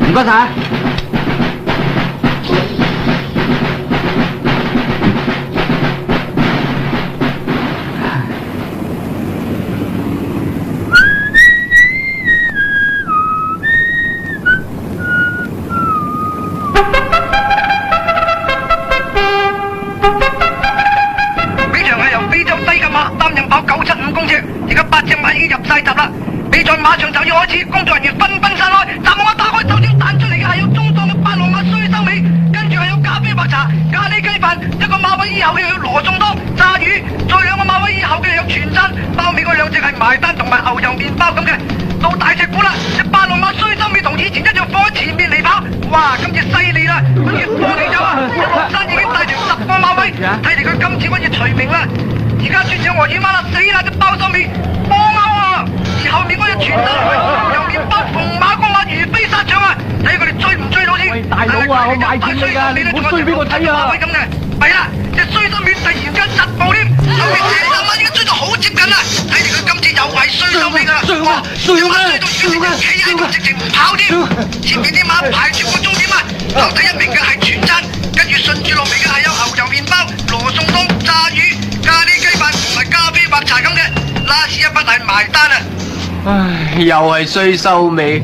唔該晒。比場係由非洲西甲馬擔任跑975公尺，而家8隻馬已經入晒閘啦。比賽馬上就要開始，工作人員紛紛散開，閘網一打開，首先彈出嚟嘅係有中檔嘅八郎馬衰收尾，跟住係有咖啡白茶、咖喱雞飯，一個馬位以後嘅有羅宋湯、炸魚，再兩個馬位以後嘅有全餐，包尾嗰兩隻係埋單同埋牛油麵包咁嘅。到大隻股啦，隻八郎馬衰收尾同以前一樣放喺前面嚟跑，哇！今次犀利啦，佢越放越走啊！一落山已經帶住10個馬位，睇嚟佢今次可以除名啦。而家轉上鵝耳馬啦，死啦！隻包收尾波勾啊！而後面嗰隻全身牛油麵包同馬公馬如飛沙場啊！睇佢哋追唔追到先？喂，大佬啊，我買錢你㗎，你唔好衰俾我睇啊！咁嘅，係啦，隻衰收尾突然間疾步添，後面成隻馬已經追到好接近啦！睇嚟佢今次又係衰收尾㗎啦！哇！隻馬追到而家直情企喺度，直情唔跑添。前面啲馬排住個終點啊！跑第一名嘅係全餐，跟住順住落嚟嘅係有牛油麵包、羅宋湯、炸魚、咖喱雞飯同埋咖啡白茶咁嘅，拉屎一筆係埋單啊！唉，又係衰收尾，